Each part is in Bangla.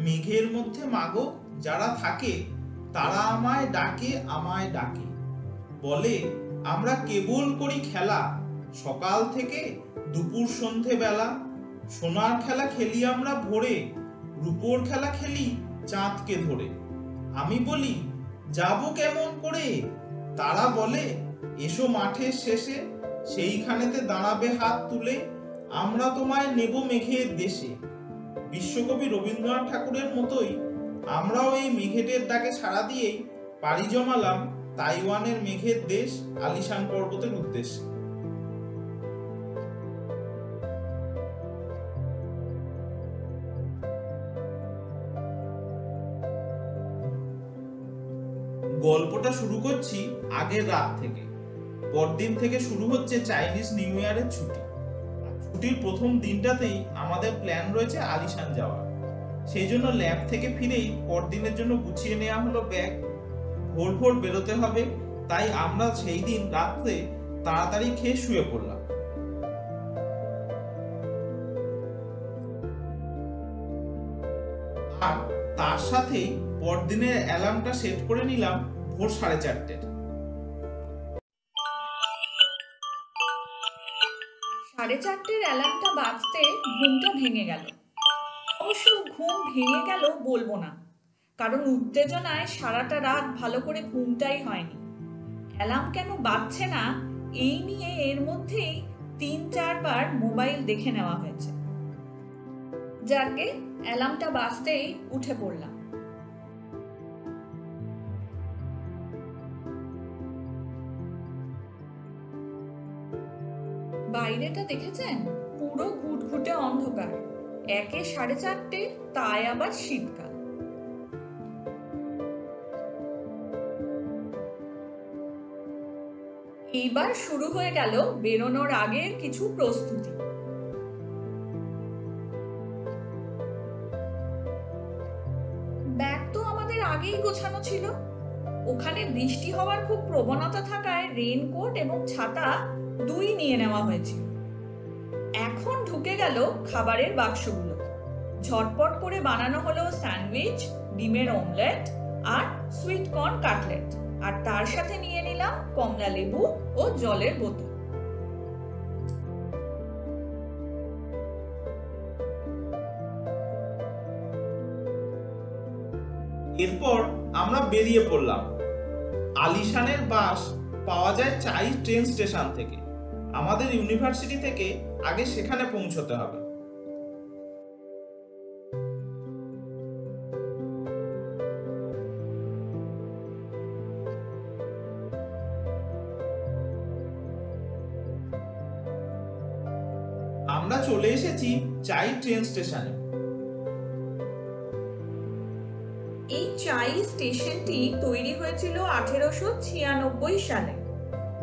মেঘের মধ্যে মাগো যারা থাকে, তারা আমায় ডাকে আমায় ডাকে, বলে আমরা কেবল করি খেলা, সকাল থেকে দুপুর সন্ধে বেলা। সোনার খেলা খেলি আমরা ভোরে, রূপোর খেলা খেলি চাঁদকে ধরে। আমি বলি যাব কেমন করে, তারা বলে এসো মাঠের শেষে, সেইখানেতে দাঁড়াবে হাত তুলে, আমরা তোমায় নেব মেঘের দেশে। বিশ্বকবি রবীন্দ্রনাথ ঠাকুরের মতোই আমরাও এই মেঘেদের ডাকে সাড়া দিয়েই পাড়ি জমালাম তাইওয়ানের মেঘের দেশ আলিশান পর্বতের উদ্দেশ্যে। গল্পটা শুরু করছি আগের রাত থেকে। পরদিন থেকে শুরু হচ্ছে চাইনিজ নিউ ইয়ারের ছুটি। ছুটির প্রথম দিনটাতেই আমাদের প্ল্যান রয়েছে আলিশান যাওয়ার। সেই জন্য ল্যাব থেকে ফিরেই পরদিনের জন্য গুছিয়ে নেওয়া হলো ব্যাগ। ভোর ভোর বেরোতে হবে, তাই আমরা সেই দিন রাত্রে তাড়াতাড়ি খেয়ে শুয়ে পড়লাম। আর তার সাথেই পরদিনের অ্যালার্মটা সেট করে নিলাম ভোর 4:30। 4:30 অ্যালার্মটা বাজতে ঘুমটা ভেঙে গেল। অবশ্য ঘুম ভেঙে গেল বলবো না, কারণ উত্তেজনায় সারাটা রাত ভালো করে ঘুমটাই হয়নি। অ্যালার্ম কেন বাজছে না এই নিয়ে এর মধ্যেই 3-4 বার মোবাইল দেখে নেওয়া হয়েছে। যাকে অ্যালার্মটা বাজতেই উঠে পড়লাম। বাইরেটা দেখেছেন, পুরো ঘুটঘুটে অন্ধকার। একে 4:30, তাই আবার শীতকাল। এইবার শুরু হয়ে গেল বেরোনোর আগের কিছু প্রস্তুতি। ব্যাগ তো আমাদের আগেই গোছানো ছিল। ওখানে বৃষ্টি হওয়ার খুব প্রবণতা থাকায় রেইনকোট এবং ছাতা দুই নিয়ে নেওয়া হয়েছিল। এখন ঢুকে গেল খাবারের বাক্সগুলো। ঝটপট করে বানানো হলো স্যান্ডউইচ, ডিমের অমলেট আর সুইট কর্ন কাটলেট। আর তার সাথে নিয়ে নিলাম কমলা লেবু ও জলের বোতল। এরপর আমরা বেরিয়ে পড়লাম। আলিশানের বাস পাওয়া যায় চাই ট্রেন স্টেশন থেকে। আমাদের ইউনিভার্সিটি থেকে আগে সেখানে পৌঁছতে হবে। আমরা চলে এসেছি চাই ট্রেন স্টেশনে। এই চাই স্টেশনটি তৈরি হয়েছিল 1896 সালে।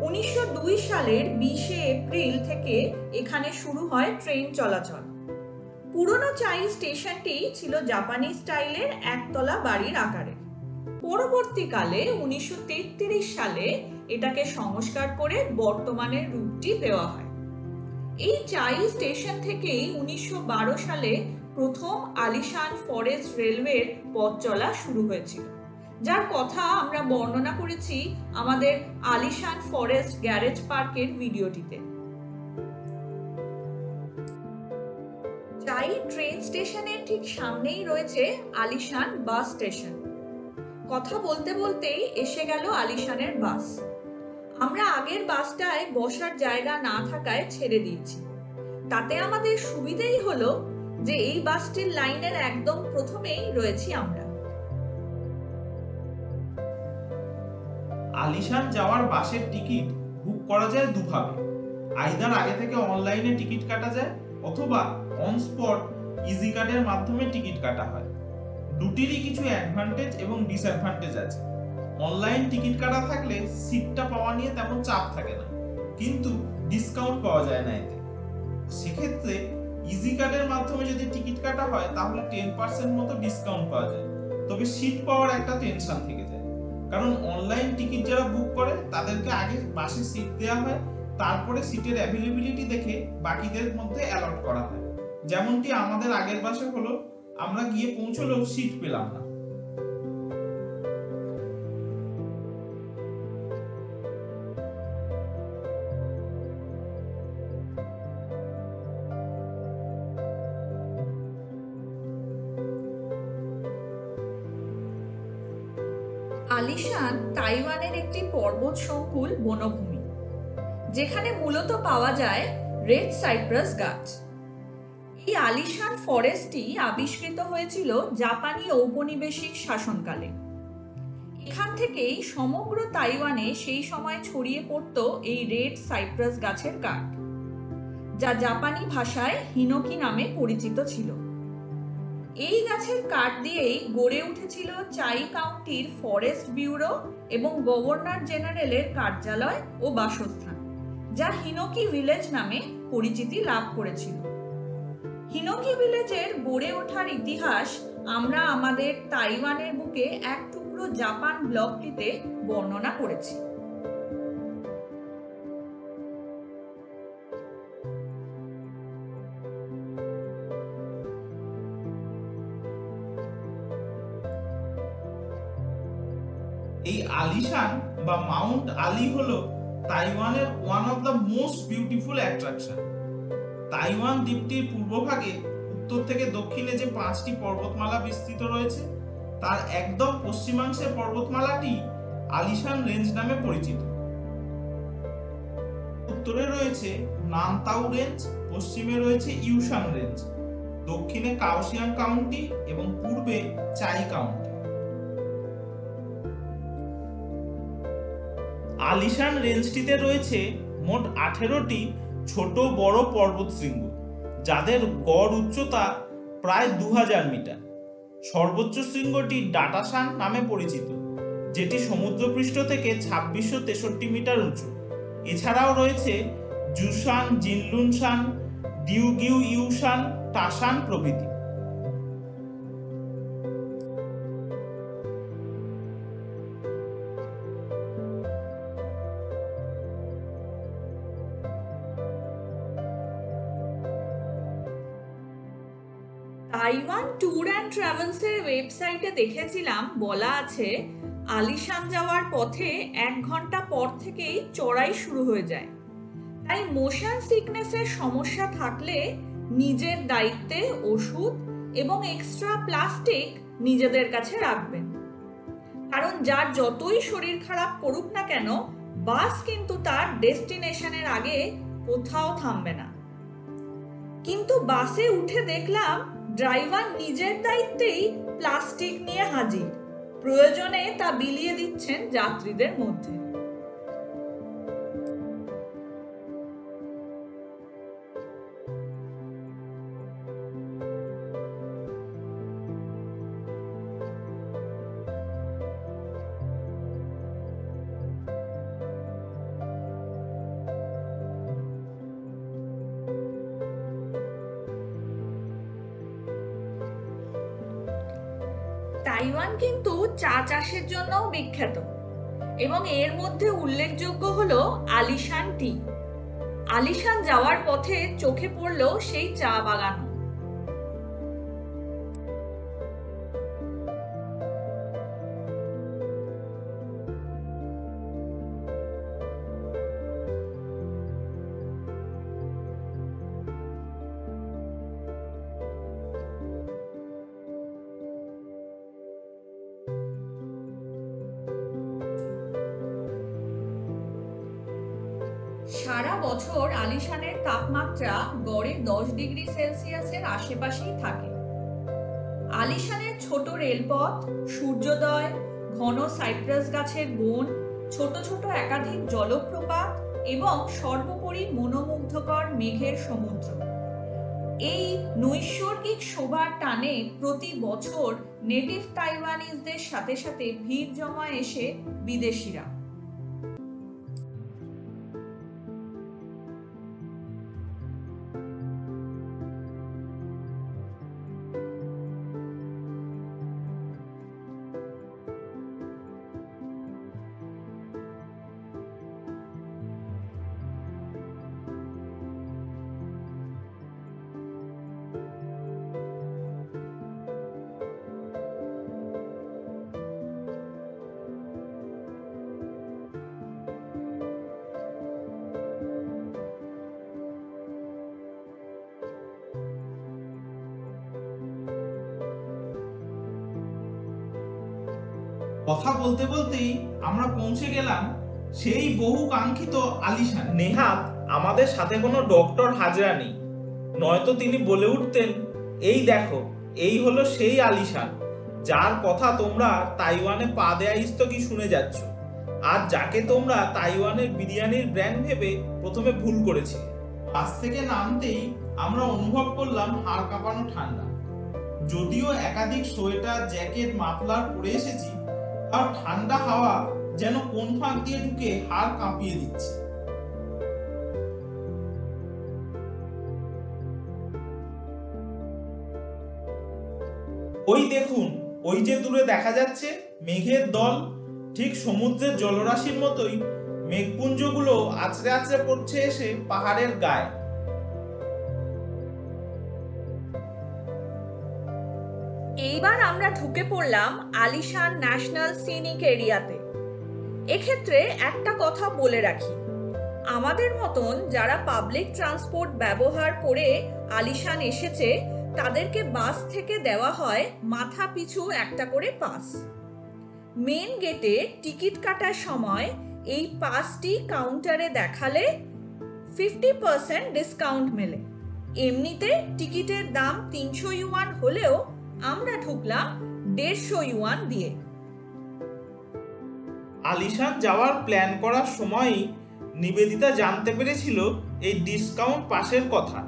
1902 সালের 20 এপ্রিল থেকে এখানে শুরু হয় ট্রেন চলাচল। পুরনো চাই স্টেশনটি ছিল জাপানি স্টাইলের একতলা বাড়ির আকারের। পরবর্তীকালে 1933 সালে এটাকে সংস্কার করে বর্তমানের রূপটি দেওয়া হয়। এই চাই স্টেশন থেকেই 1912 সালে প্রথম আলিশান ফরেস্ট রেলওয়ের পথ চলা শুরু হয়েছিল, যার কথা আমরা বর্ণনা করেছি আমাদের আলিশান ফরেস্ট গ্যারেজ পার্কের ভিডিওটিতে। চাই ট্রেন স্টেশনের ঠিক সামনেই রয়েছে আলিশান বাস স্টেশন। কথা বলতে বলতেই এসে গেল আলিশানের বাস। আমরা আগের বাসটায় বসার জায়গা না থাকায় ছেড়ে দিয়েছি। তাতে আমাদের সুবিধেই হলো যে এই বাসটির লাইনের একদম প্রথমেই রয়েছি আমরা। আলিশান যাওয়ার বাসের টিকিট বুক করা যায় দুভাবে। আইদার আগে থেকে অনলাইনে টিকিট কাটা যায় অথবা অন স্পট ইজি কার্ডের মাধ্যমে টিকিট কাটা হয়। দুটিরই কিছু অ্যাডভান্টেজ এবং ডিসঅ্যাডভান্টেজ আছে। অনলাইন টিকিট কাটা থাকলে সিটটা পাওয়া নিয়ে তেমন চাপ থাকে না, কিন্তু ডিসকাউন্ট পাওয়া যায় না এতে। সেক্ষেত্রে ইজি কার্ডের মাধ্যমে যদি টিকিট কাটা হয় তাহলে 10% মতো ডিসকাউন্ট পাওয়া যায়, তবে সিট পাওয়ার একটা টেনশন থেকে যায়। কারণ অনলাইন টিকিট যারা বুক করে তাদেরকে আগে বাসে সিট দেওয়া হয়, তারপরে সিটের অ্যাভেলেবিলিটি দেখে বাকিদের মধ্যে অ্যালট করা হয়। যেমনটি আমাদের আগের বাসে হলো, আমরা গিয়ে পৌঁছলেও সিট পেলাম না। আলিশান তাইওয়ানের একটি পর্বত সংকুল বনভূমি, যেখানে মূলত পাওয়া যায় রেড সাইপ্রাস গাছ। এই আলিশান ফরেস্টটি আবিষ্কৃত হয়েছিল জাপানি ঔপনিবেশিক শাসনকালে। এখান থেকেই সমগ্র তাইওয়ানে সেই সময় ছড়িয়ে পড়ত এই রেড সাইপ্রাস গাছের কাঠ, যা জাপানি ভাষায় হিনোকি নামে পরিচিত ছিল। এই গাছের কাঠ দিয়েই গড়ে উঠেছিল চাই কাউন্টির ফরেস্ট ব্যুরো এবং গভর্নর জেনারেলের কার্যালয় ও বাসস্থান, যা হিনোকি ভিলেজ নামে পরিচিতি লাভ করেছিল। হিনোকি ভিলেজের গড়ে ওঠার ইতিহাস আমরা আমাদের তাইওয়ানের বুকে এক টুকরো জাপান ব্লগটিতে বর্ণনা করেছি। এই আলিশান বা মাউন্ট আলি হলো তাইওয়ানের one of the most beautiful attraction. Taiwan দ্বীপটির পূর্বভাগে উত্তর থেকে দক্ষিণে যে 5টি পর্বতমালা বিস্তৃত রয়েছে, তার একদম পশ্চিমাংশের পর্বতমালাটি আলিশান রেঞ্জ নামে পরিচিত। উত্তরে রয়েছে নানতাউ রেঞ্জ, পশ্চিমে রয়েছে ইউশান রেঞ্জ, দক্ষিণে কাওশিয়াং কাউন্টি এবং পূর্বে চাই কাউন্টি। আলিশান রেঞ্জটিতে রয়েছে মোট 18টি ছোট বড় পর্বত শৃঙ্গ, যাদের গড় উচ্চতা প্রায় 2000 মিটার। সর্বোচ্চ শৃঙ্গটি ডাটাশান নামে পরিচিত, যেটি সমুদ্রপৃষ্ঠ থেকে 2663 মিটার উঁচু। এছাড়াও রয়েছে জুশান, জিনলুনশান, ডিউগিউ ইউশান, টাশান প্রভৃতি। তাইওয়ান ট্যুর অ্যান্ড ট্রাভেলসের ওয়েবসাইটে দেখেছিলাম বলা আছে আলিশান যাওয়ার পথে 1 ঘন্টা পর থেকেই চড়াই শুরু হয়ে যায়। তাই মোশন সিকনেসের সমস্যা থাকলে নিজের দায়িত্বে ওষুধ এবং এক্সট্রা প্লাস্টিক নিজেদের কাছে রাখবেন, কারণ যার যতই শরীর খারাপ করুক না কেন, বাস কিন্তু তার ডেস্টিনেশনের আগে কোথাও থামবে না। কিন্তু বাসে উঠে দেখলাম ড্রাইভার নিজের দায়িত্বেই প্লাস্টিক নিয়ে হাজির, প্রয়োজনে তা বিলিয়ে দিচ্ছেন যাত্রীদের মধ্যে। তাইওয়ান কিন্তু চা চাষের জন্যও বিখ্যাত এবং এর মধ্যে উল্লেখযোগ্য হলো আলিশান টি। আলিশান যাওয়ার পথে চোখে পড়লো সেই চা বাগান। সারা বছর আলিশানের তাপমাত্রা গড়ে 10 ডিগ্রি সেলসিয়াসের আশেপাশেই থাকে। আলিশানের ছোট রেলপথ, সূর্যোদয়, ঘন সাইপ্রাস গাছের বন, ছোট ছোট একাধিক জলপ্রপাত এবং সর্বোপরি মনোমুগ্ধকর মেঘের সমুদ্র, এই নৈসর্গিক শোভার টানে প্রতি বছর নেটিভ তাইওয়ানিজদের সাথে সাথে ভিড় জমা এসে বিদেশিরা। কথা বলতে বলতেই আমরা পৌঁছে গেলাম সেই বহু কাঙ্ক্ষিত আলিশান। নেহাত আমাদের সাথে কোনো ডক্টর হাজরা নেই, নয়তো তিনি বলে উঠতেন, এই দেখো, এই হলো সেই আলিশান যার কথা তোমরা তাইওয়ানে পা দেয়া ইস্তকি শুনে যাচ্ছ, আর যাকে তোমরা তাইওয়ানের বিরিয়ানির ব্র্যান্ড ভেবে প্রথমে ভুল করেছিলে। বাস থেকে নামতেই আমরা অনুভব করলাম হাড় কাঁপানো ঠান্ডা। যদিও একাধিক সোয়েটার, জ্যাকেট, মাফলার পরে এসেছি, আর ঠান্ডা হাওয়া যেন কোন ফাঁক দিয়ে ঢুকে হাড় কাঁপিয়ে দিচ্ছে। ওই দেখুন, ওই যে দূরে দেখা যাচ্ছে মেঘের দল, ঠিক সমুদ্রের জলরাশির মতোই মেঘপুঞ্জগুলো আছড়ে আছড়ে পড়ছে এসে পাহাড়ের গায়ে। এইবার আমরা ঢুকে পড়লাম আলিশান ন্যাশনাল সিনিক এরিয়াতে। এক্ষেত্রে একটা কথা বলে রাখি, আমাদের মতন যারা পাবলিক ট্রান্সপোর্ট ব্যবহার করে আলিশান এসেছে তাদেরকে বাস থেকে দেওয়া হয় মাথা পিছু একটা করে পাস। মেন গেটে টিকিট কাটার সময় এই পাসটি কাউন্টারে দেখালে 50% ডিসকাউন্ট মেলে। এমনিতে টিকিটের দাম 300 ইউয়ান হলেও আমরা ঢুকলাম 150 ইউয়ান দিয়ে। আলিশান যাওয়ার প্ল্যান করার সময়ই নিবেদিতা জানতে পেরেছিল এই ডিসকাউন্ট পাসের কথা,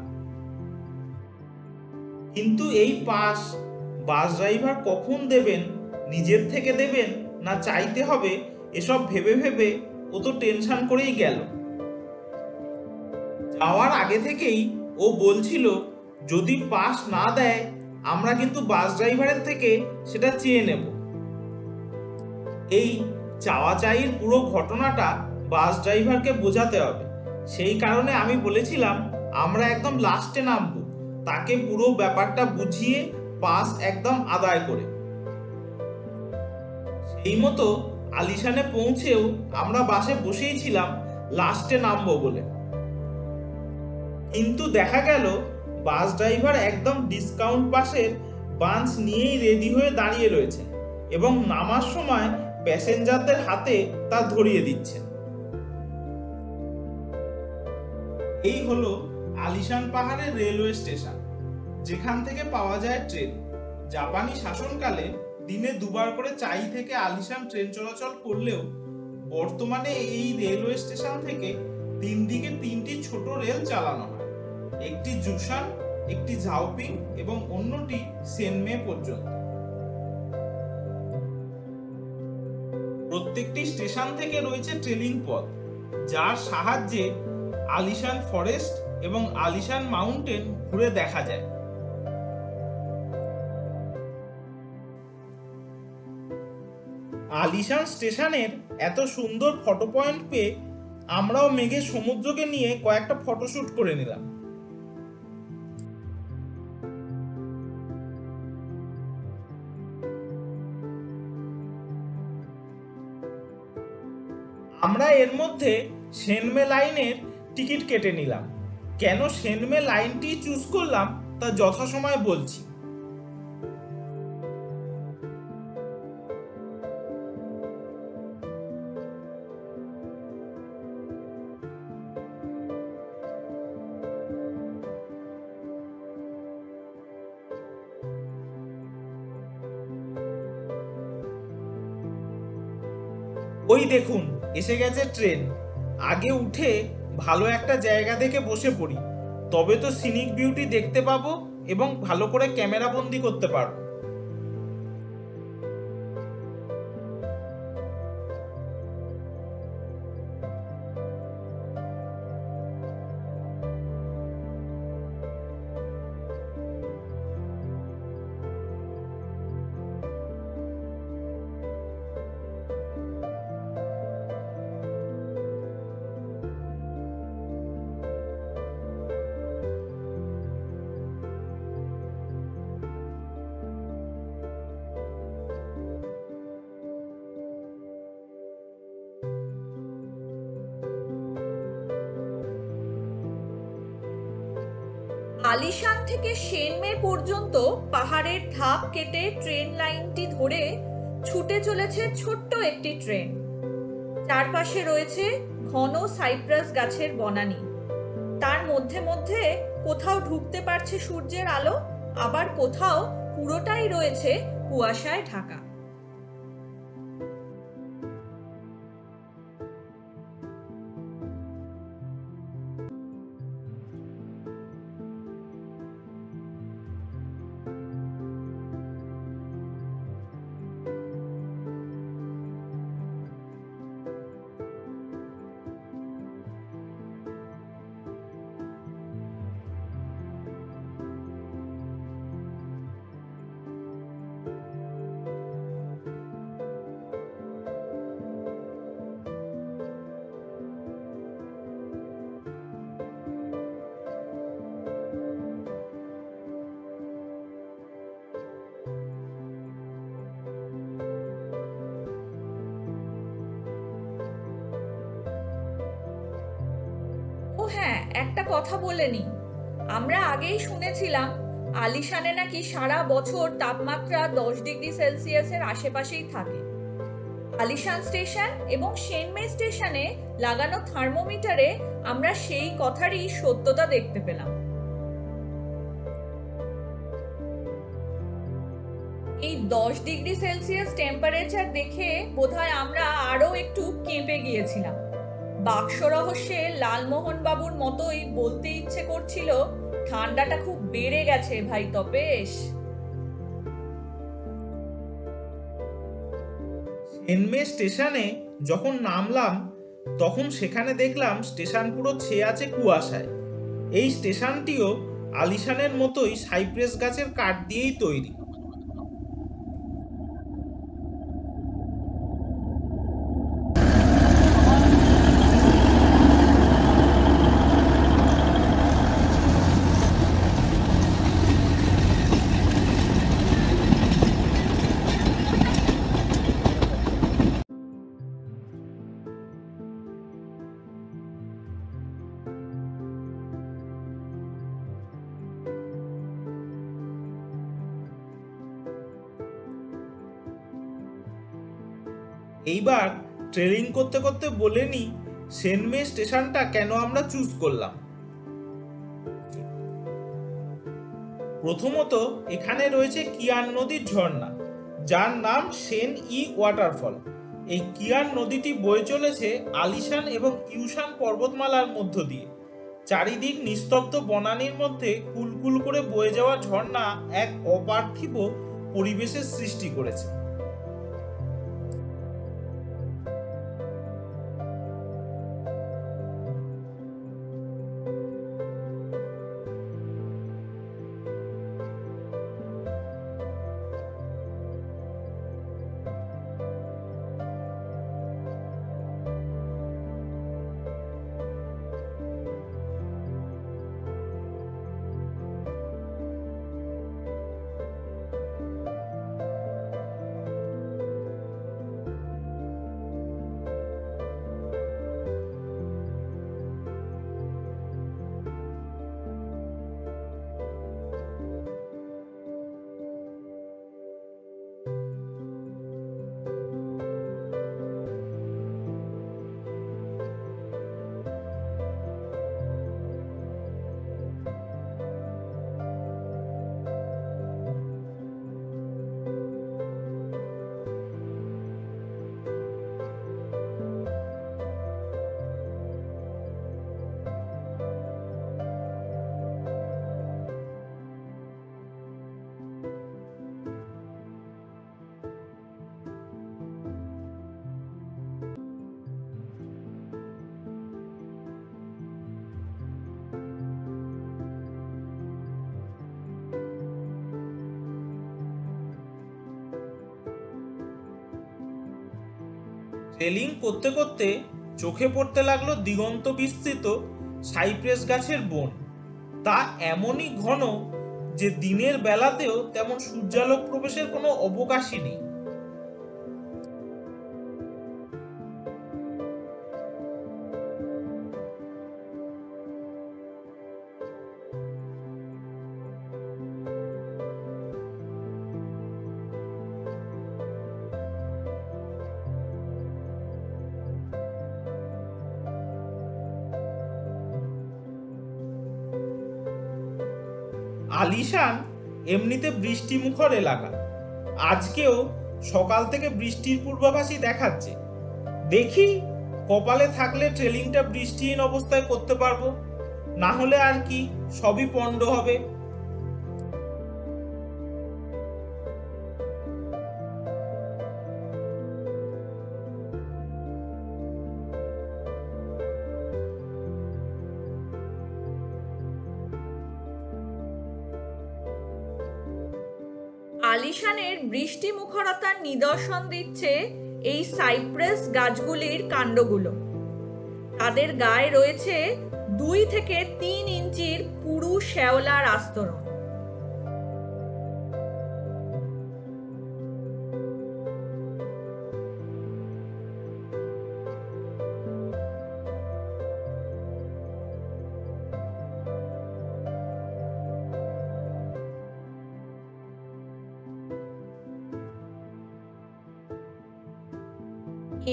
কিন্তু এই পাস বাস ড্রাইভার কখন দেবেন, নিজের থেকে দেবেন না চাইতে হবে, এসব ভেবে ভেবে ও তো টেনশন করেই গেল। যাওয়ার আগে থেকেই ও বলছিল যদি পাস না দেয় আমরা কিন্তু বাস ড্রাইভারের থেকে সেটা চেয়ে নেব। এই চাওয়া চাইয়ের পুরো ঘটনাটা বাস ড্রাইভারকে বোঝাতে হবে, সেই কারণে আমি বলেছিলাম আমরা একদম লাস্টে নামবো, তাকে পুরো ব্যাপারটা বুঝিয়ে পাস একদম আদায় করে। সেই মতো আলিশানে পৌঁছেও আমরা বাসে বসেই ছিলাম লাস্টে নামবো বলে, কিন্তু দেখা গেল বাস ড্রাইভার একদম ডিসকাউন্ট পাসের বান্স নিয়েই রেডি হয়ে দাঁড়িয়ে রয়েছে এবং নামার সময় প্যাসেঞ্জারদের হাতে তা ধরিয়ে দিচ্ছেন। এই হলো আলিশান পাহাড়ের রেলওয়ে স্টেশন, যেখান থেকে পাওয়া যায় ট্রেন। জাপানি শাসনকালে দিনে দুবার করে চাই থেকে আলিশান ট্রেন চলাচল করলেও বর্তমানে এই রেলওয়ে স্টেশন থেকে তিন দিকে তিনটি ছোট রেল চালানো হয়, একটি জুসান, একটি ঝাওপিং এবং অন্যটি সেনমে পর্যন্ত। প্রত্যেকটি স্টেশন থেকে রয়েছে ট্রেলিং পথ, যার সাহায্যে আলিশান ফরেস্ট এবং আলিশান মাউন্টেন ঘুরে দেখা যায়। আলিশান স্টেশনের এত সুন্দর ফটো পয়েন্ট পেয়ে আমরাও মেঘের সমুদ্রকে নিয়ে কয়েকটা ফটোশুট করে নিলাম। আমরা এর মধ্যে সেনমে লাইনের টিকিট কেটে নিলাম। কেন সেনমে লাইনটি চুজ করলাম তা যথাসময়ে বলছি। ওই দেখুন এসে গেছে ট্রেন। আগে উঠে ভালো একটা জায়গা দেখে বসে পড়ি, তবে তো সিনিক বিউটি দেখতে পাবো এবং ভালো করে ক্যামেরা বন্দি করতে পারবো। আলিশান থেকে সেনমে পর্যন্ত পাহাড়ের ধাপ কেটে ট্রেন লাইনটি ধরে ছুটে চলেছে ছোট্ট একটি ট্রেন। চারপাশে রয়েছে ঘন সাইপ্রাস গাছের বনানী। তার মধ্যে মধ্যে কোথাও ঢুকতে পারছে সূর্যের আলো, আবার কোথাও পুরোটাই রয়েছে কুয়াশায় ঢাকা। ও হ্যাঁ, একটা কথা বলে নি। আমরা আগেই শুনেছিলাম আলিশানে নাকি সারা বছর তাপমাত্রা 10 ডিগ্রি সেলসিয়াসের আশেপাশেই থাকে। আলিশান স্টেশন এবং সেনমে স্টেশনে লাগানো থার্মোমিটারে আমরা সেই কথারই সত্যতা দেখতে পেলাম। এই 10 ডিগ্রি সেলসিয়াস টেম্পারেচার দেখে বোধহয় আমরা আরো একটু কেঁপে গিয়েছিলাম। বাক্স রহস্যে লালমোহন বাবুর মতোই বলতে ইচ্ছে করছিল, ঠান্ডাটা খুব বেড়ে গেছে ভাই তপেশ। সেনমে স্টেশনে যখন নামলাম তখন সেখানে দেখলাম স্টেশন পুরো ছেয়ে আছে কুয়াশায়। এই স্টেশনটিও আলিশানের মতোই সাইপ্রেস গাছের কাঠ দিয়েই তৈরি। এইবার ট্রেনিং করতে করতে বলে নি সেনমে স্টেশনটা কেন আমরা চুজ করলাম। প্রথমত এখানে রয়েছে কিয়ান নদীর ঝর্ণা, যার নাম সেন ই ওয়াটারফল। এই কিয়ান নদীটি বয়ে চলেছে আলিশান এবং ইউশান পর্বতমালার মধ্য দিয়ে। চারিদিক নিস্তব্ধ বনানীর মধ্যে কুলকুল করে বয়ে যাওয়া ঝর্ণা এক অপার্থিব পরিবেশের সৃষ্টি করেছে। রেলিং করতে করতে চোখে পড়তে লাগলো দিগন্ত বিস্তৃত সাইপ্রেস গাছের বন। তা এমনই ঘন যে দিনের বেলাতেও তেমন সূর্যালোক প্রবেশের কোনো অবকাশই নেই। আলিশান এমনিতে বৃষ্টিমুখর এলাকা। আজকেও সকাল থেকে বৃষ্টির পূর্বাভাসই দেখাচ্ছে। দেখি কপালে থাকলে ট্রেলিংটা বৃষ্টিহীন অবস্থায় করতে পারবো, না হলে আর কি, সবই পণ্ড হবে। আলিশানের বৃষ্টি মুখরতার নিদর্শন দিচ্ছে এই সাইপ্রেস গাছগুলির কাণ্ডগুলো। তাদের গায়ে রয়েছে 2 থেকে 3 ইঞ্চির পুরু শ্যাওলার আস্তরণ।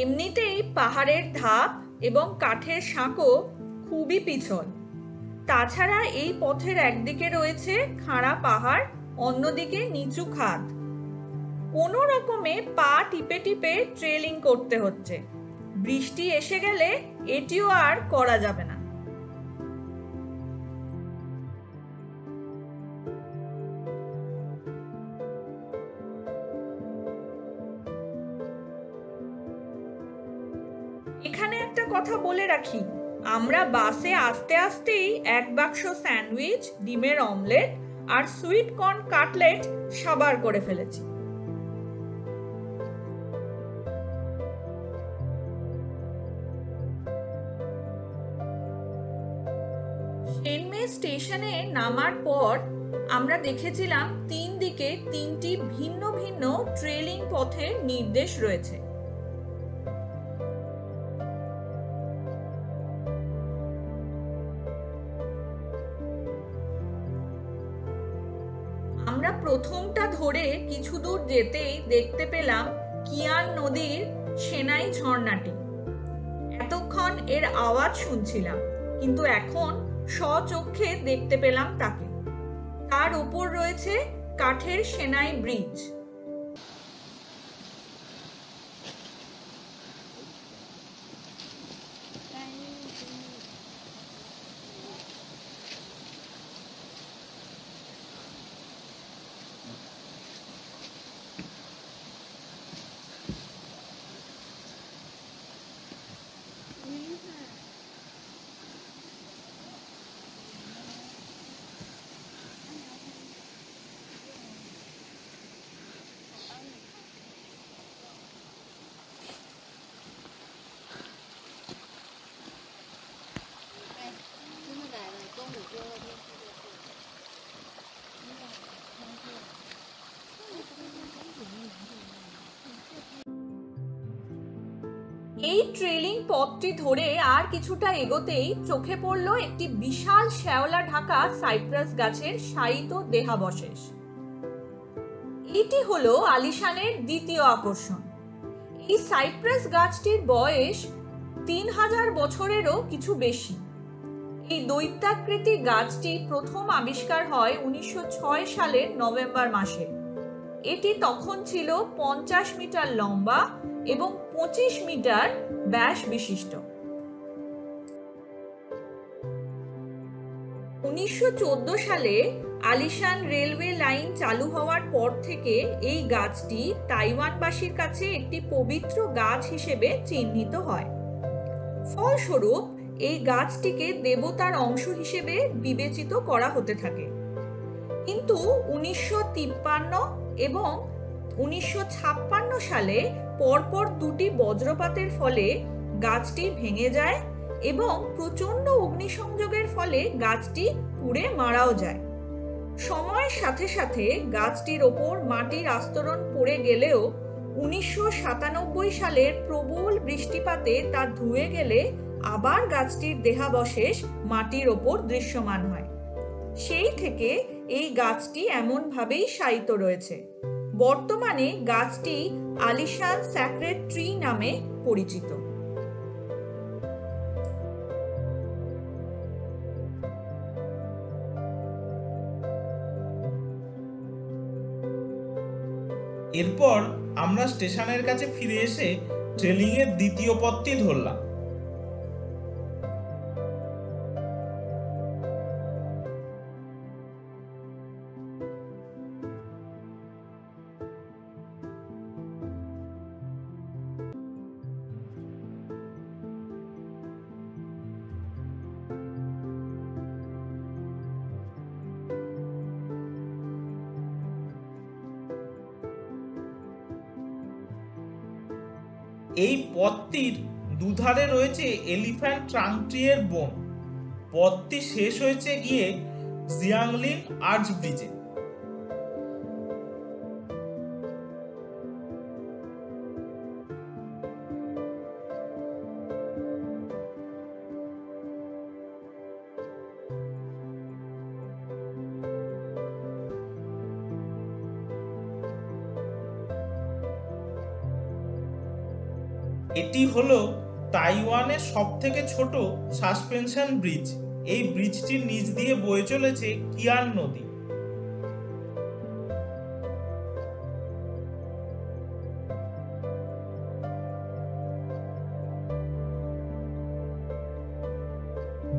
এমনিতেই পাহাড়ের ধাপ এবং কাঠের সাঁকো খুবই পিছল। তাছাড়া এই পথের একদিকে রয়েছে খাড়া পাহাড়, অন্যদিকে নিচু খাদ। কোনো রকমে পা টিপে টিপে ট্রেলিং করতে হচ্ছে। বৃষ্টি এসে গেলে এটিও আর করা যাবে না। এখানে একটা কথা বলে রাখি, আমরা বাসে আসতে আসতেই 1 বাক্স স্যান্ডউইচ, ডিমের অমলেট আর সুইট কর্ন কাটলেট সাবার করে ফেলেছি। সেনমে স্টেশনে নামার পর আমরা দেখেছিলাম 3 দিকে 3টি ভিন্ন ভিন্ন ট্রেলিং পথের নির্দেশ রয়েছে। আমরা প্রথমটা ধরে কিছু দূর যেতেই দেখতে পেলাম কিয়ান নদীর সেনাই ঝর্ণাটি। এতক্ষণ এর আওয়াজ শুনছিলাম, কিন্তু এখন স্বচক্ষে দেখতে পেলাম তাকে। তার উপর রয়েছে কাঠের সেনাই ব্রিজ। এই ট্রেলিং পথটি ধরে আর কিছুটা এগোতেই চোখে পড়ল একটি বিশাল শ্যাওলা ঢাকা সাইপ্রাস গাছের শায়িত দেহাবশেষ। এটি হলো আলিশানের দ্বিতীয় আকর্ষণ। এই সাইপ্রাস গাছটির বয়স 3000 বছরেরও কিছু বেশি। এই দৈত্যাকৃতি গাছটি প্রথম আবিষ্কার হয় 1906 সালের নভেম্বর মাসে। এটি তখন ছিল 50 মিটার লম্বা এবং 25 মিটার ব্যাস বিশিষ্ট। 1914 সালে আলিশান রেলওয়ে লাইন চালু হওয়ার পর থেকে এই গাছটি তাইওয়ানবাসীর কাছে একটি পবিত্র গাছ হিসেবে চিহ্নিত হয়। ফলস্বরূপ এই গাছটিকে দেবতার অংশ হিসেবে বিবেচিত করা হতে থাকে। কিন্তু 1953 এবং 1956 সালে পরপর 2টি বজ্রপাতের ফলে গাছটি ভেঙে যায় এবং প্রচণ্ড অগ্নিসংযোগের ফলে গাছটি পুড়ে মারাও যায়। সময়ের সাথে সাথে গাছটির ওপর মাটির আস্তরণ পড়ে গেলেও 1997 সালের প্রবল বৃষ্টিপাতে তা ধুয়ে গেলে আবার গাছটির দেহাবশেষ মাটির ওপর দৃশ্যমান হয়। সেই থেকে এই গাছটি এমনভাবেই শায়িত রয়েছে। বর্তমানে গাছটি আলিশান স্যাক্রেড ট্রি নামে পরিচিত। এরপর আমরা স্টেশনের কাছে ফিরে এসে ট্রেলিং এর দ্বিতীয় পথটি ধরলাম। এই পথটির দুধারে রয়েছে এলিফ্যান্ট ট্রাঙ্ক ট্রি এর বন। পথটি শেষ হয়েছে গিয়ে জিয়াংলিন আর্চ ব্রিজে। এটি হলো তাইওয়ানের সবথেকে ছোট সাসপেনশন ব্রিজ। এই ব্রিজটির নিচ দিয়ে বয়ে চলেছে কিয়ান নদী।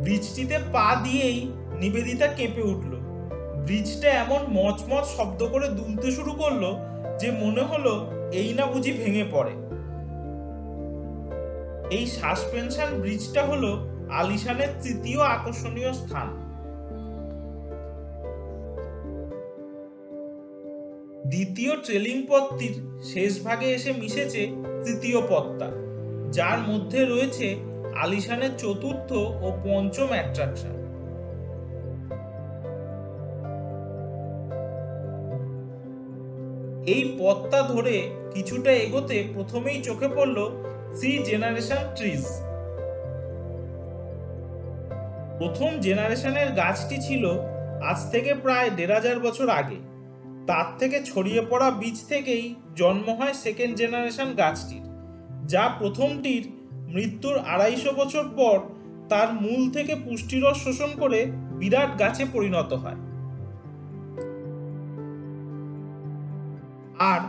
ব্রিজটিতে পা দিয়েই নিবেদিতা কেঁপে উঠল। ব্রিজটা এমন মচমচ শব্দ করে দুলতে শুরু করলো যে মনে হলো এই না বুঝি ভেঙে পড়ে। এই সাসপেনশন ব্রিজটা হলো আলিশানের তৃতীয় আকর্ষণীয় স্থান। দ্বিতীয় ট্রেলিং পথটির শেষ ভাগে এসে মিশেছে তৃতীয় পথটা, যার মধ্যে রয়েছে আলিশানের চতুর্থ ও পঞ্চম অ্যাট্রাকশন। এই পথটা ধরে কিছুটা এগোতে প্রথমেই চোখে পড়ল 3 জেনারেশন ট্রিজ। প্রথম জেনারেশনের গাছটি ছিল আজ থেকে প্রায় 1500 বছর আগে। তার থেকে ছড়িয়ে পড়া বীজ থেকেই জন্ম হয় সেকেন্ড জেনারেশন গাছটির, যা প্রথমটির মৃত্যুর 250 বছর পর তার মূল থেকে পুষ্টিরস শোষণ করে বিরাট গাছে পরিণত হয়। আর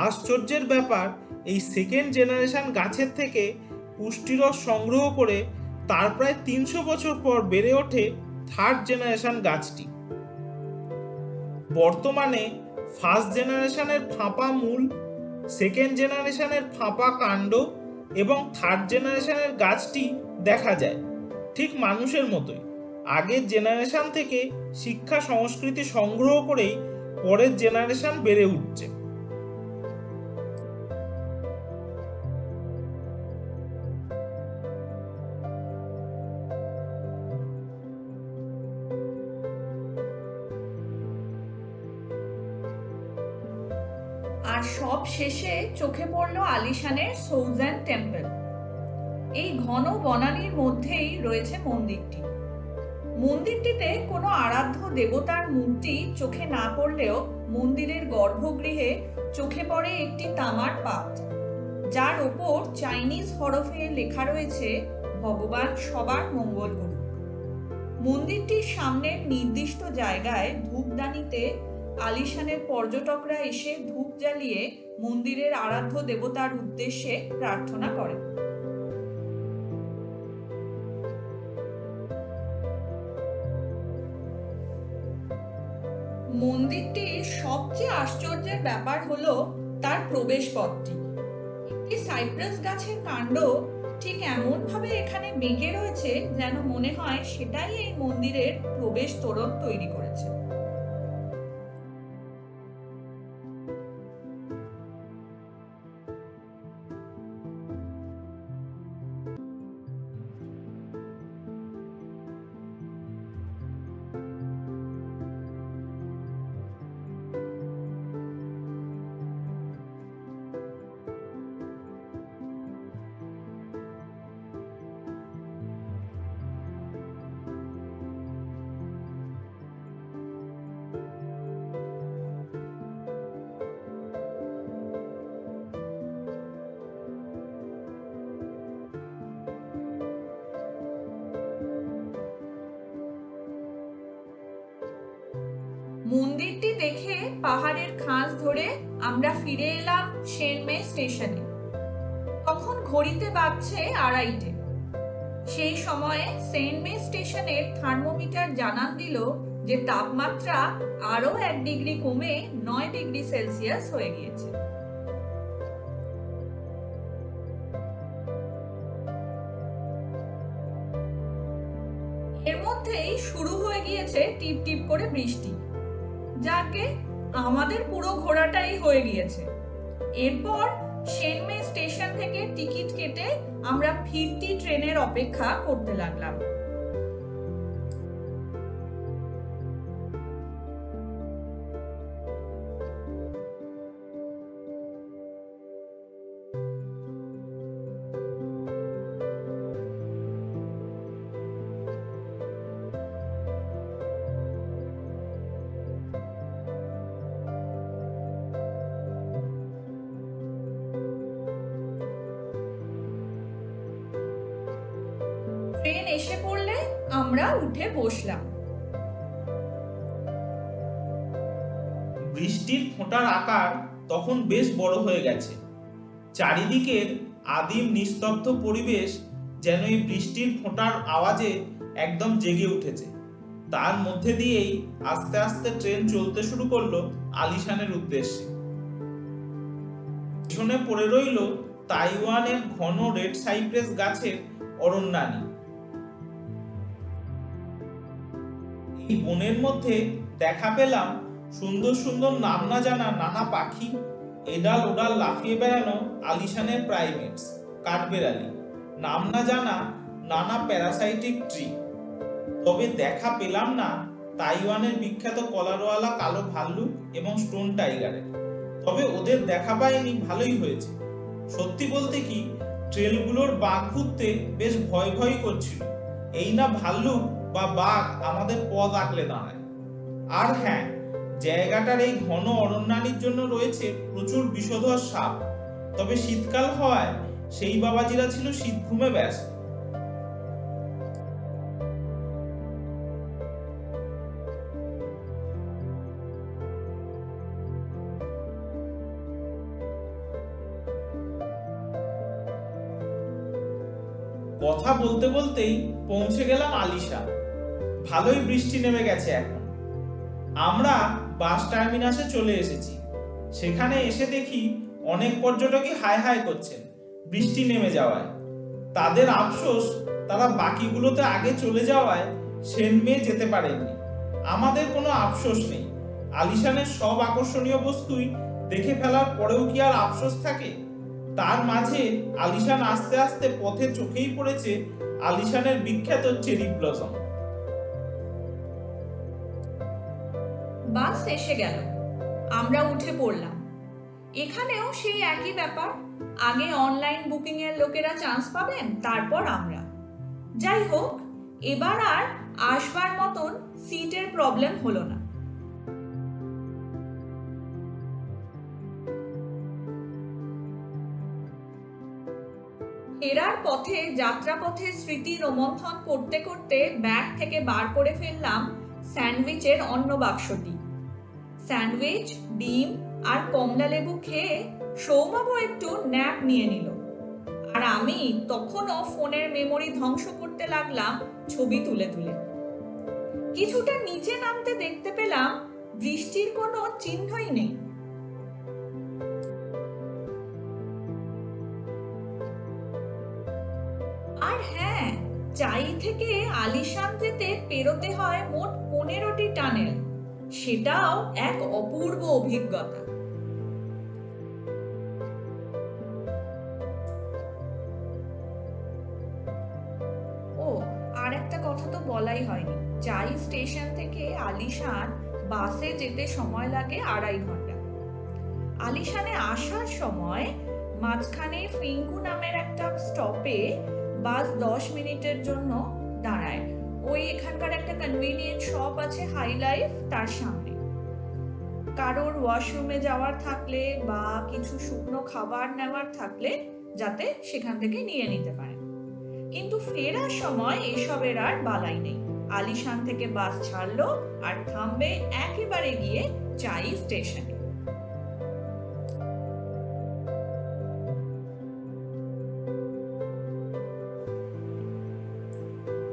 আশ্চর্যের ব্যাপার, এই সেকেন্ড জেনারেশন গাছের থেকে পুষ্টিরস সংগ্রহ করে তার প্রায় 300 বছর পর বেড়ে ওঠে থার্ড জেনারেশন গাছটি। বর্তমানে ফার্স্ট জেনারেশনের ফাঁপা মূল, সেকেন্ড জেনারেশনের ফাঁপা কাণ্ড এবং থার্ড জেনারেশনের গাছটি দেখা যায় ঠিক মানুষের মতোই। আগের জেনারেশন থেকে শিক্ষা সংস্কৃতি সংগ্রহ করেই পরের জেনারেশন বেড়ে উঠছে। আর সব শেষে চোখে পড়ল আলিশানের সৌজান টেম্পল। এই ঘন বনানীর মধ্যেই রয়েছে মন্দিরটি। মন্দিরটিতে কোনো আরাধ্য দেবতার মূর্তি চোখে না পড়লেও মন্দিরের গর্ভগৃহে চোখে পড়ে একটি তামার পাত, যার ওপর চাইনিজ হরফে লেখা রয়েছে ভগবান সবার মঙ্গল করুক। মন্দিরটির সামনের নির্দিষ্ট জায়গায় ধূপদানিতে আলিশানের পর্যটকরা এসে ধূপ জ্বালিয়ে মন্দিরের আরাধ্য দেবতার উদ্দেশ্যে প্রার্থনা করে। মন্দিরটির সবচেয়ে আশ্চর্যের ব্যাপার হলো তার প্রবেশ পথটি। একটি সাইপ্রাস গাছের কাণ্ড ঠিক এমন ভাবে এখানে বেঁকে রয়েছে যেন মনে হয় সেটাই এই মন্দিরের প্রবেশ তোরণ তৈরি করেছে। মন্দিরটি দেখে পাহাড়ের খাঁজ ধরে আমরা ফিরে এলাম সেনমে স্টেশনে। তখন ঘড়িতে বাজছে 2:30। সেই সময়ে সেনমে স্টেশনের থার্মোমিটার জানান দিল যে তাপমাত্রা আরো 1 ডিগ্রি কমে 9 ডিগ্রি সেলসিয়াস হয়ে গিয়েছে। এর মধ্যেই শুরু হয়ে গিয়েছে টিপ টিপ করে বৃষ্টি। যাকে আমাদের পুরো ঘোরাটাই হয়ে গিয়েছে। এরপর সেনমে স্টেশন থেকে টিকিট কেটে আমরা ফিরতি ট্রেনের অপেক্ষা করতে লাগলাম। ট্রেন এসে পড়লে আমরা উঠে বসলাম। বৃষ্টির ফোঁটার আকার তখন বেশ বড় হয়ে গেছে। চারিদিকের আদিম নিস্তব্ধ পরিবেশ যেন এই বৃষ্টির ফোঁটার আওয়াজে একদম জেগে উঠেছে। তার মধ্যে দিয়েই আস্তে আস্তে ট্রেন চলতে শুরু করলো আলিশানের উদ্দেশ্যে। পিছনে পড়ে রইল তাইওয়ানের ঘন রেড সাইপ্রেস গাছের অরণ্যানী। এই বনের মধ্যে দেখা পেলাম সুন্দর সুন্দর নাম না জানা নানা পাখি, এডাল ওডাল লাফিয়ে বেড়ানো আলিশানের প্রাইমেটস, কাঠবেড়ালি, নাম না জানা নানা প্যারাসাইটিক ট্রি। তবে দেখা পেলাম না তাইওয়ানের বিখ্যাত কলারওয়ালা কালো ভাল্লুক এবং স্টোন টাইগারের। তবে ওদের দেখা পাইনি, ভালোই হয়েছে। সত্যি বলতে কি, ট্রেলগুলোর বাঘ ঘুরতে বেশ ভয় ভয় করছিল। এই না ভাল্লুক বা বাঘ আমাদের পথ আগলে দাঁড়ায়। আর হ্যাঁ, জায়গাটার এই ঘন অরণ্যানীর জন্য রয়েছে প্রচুর বিষধর সাপ। তবে শীতকাল হওয়ায় সেই বাবাজিরা ছিল শীত ঘুমে ব্যস্ত। কথা বলতে বলতেই পৌঁছে গেলাম আলিশা। ভালোই বৃষ্টি নেমে গেছে এখন। আমরা বাস টার্মিনাসে চলে এসেছি। সেখানে এসে দেখি অনেক পর্যটকই হাই হাই করছেন বৃষ্টি নেমে যাওয়ায়। তাদের আফসোস, তারা বাকিগুলোতে আগে চলে যাওয়ায় সেনমে যেতে পারেননি। আমাদের কোনো আফসোস নেই। আলিশানের সব আকর্ষণীয় বস্তুই দেখে ফেলার পরেও কি আর আফসোস থাকে? তার মাঝে আলিশান আস্তে আস্তে পথে চোখেই পড়েছে আলিশানের বিখ্যাত চেরি ব্লসম। বাস এসে গেল, আমরা উঠে পড়লাম। এখানেও সেই একই ব্যাপার, আগে অনলাইন বুকিং এর লোকেরা চান্স পাবেন, তারপর আমরা। যাই হোক, এবার আর আসবার মতন সিটের প্রবলেম হলো না। ফেরার পথে যাত্রাপথে স্মৃতি রোমন্থন করতে করতে ব্যাগ থেকে বার করে ফেললাম স্যান্ডউইচের অন্ন বাক্সটি। স্যান্ডউইচ, ডিম আর কমলা লেবু খেয়ে সৌমাবু একটু ন্যাপ নিয়ে নিল, আর আমি তখনও ফোনের মেমোরি ধ্বংস করতে লাগলাম ছবি তুলে তুলে। কিছুটা নিচে নামতে দেখতে পেলাম বৃষ্টির কোনো চিহ্নই নেই। আর হ্যাঁ, চাই থেকে আলিশান যেতে পেরোতে হয় মোট 15টি টানেল। সেটাও এক অপূর্ব অভিজ্ঞতা। ও, আর একটা কথা তো বলাই হয়নি। চাই স্টেশন থেকে আলিশান বাসে যেতে সময় লাগে 2.5 ঘন্টা। আলিশানে আসার সময় মাঝখানে ফিঙ্কু নামের একটা স্টপে বাস 10 মিনিটের জন্য দাঁড়ায়। ওই এখানকার একটা কনভিনিয়েন্ট শপ আছে হাই লাইফ, তার সামনে। কারোর ওয়াশরুমে যাওয়ার থাকলে বা কিছু শুকনো খাবার নেওয়ার থাকলে যাতে সেখান থেকে নিয়ে নিতে পারেন। কিন্তু ফেরার সময় এসবের আর বালাই নেই। আলিশান থেকে বাস ছাড়লো আর থামবে একেবারে গিয়ে চাই স্টেশনে।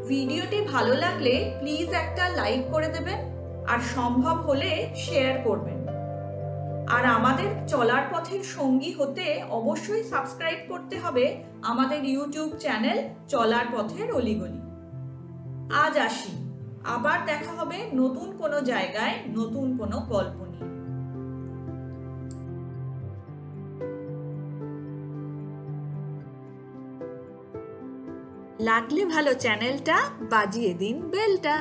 ভিডিওটি ভালো লাগলে প্লিজ একটা লাইক করে দেবেন আর সম্ভব হলে শেয়ার করবেন। আর আমাদের চলার পথের সঙ্গী হতে অবশ্যই সাবস্ক্রাইব করতে হবে আমাদের ইউটিউব চ্যানেল চলার পথের অলিগলি। আজ আসি, আবার দেখা হবে নতুন কোনো জায়গায় নতুন কোনো গল্প নিয়ে। লাগলে ভালো চ্যানেলটা বাজিয়ে দিন বেলটা।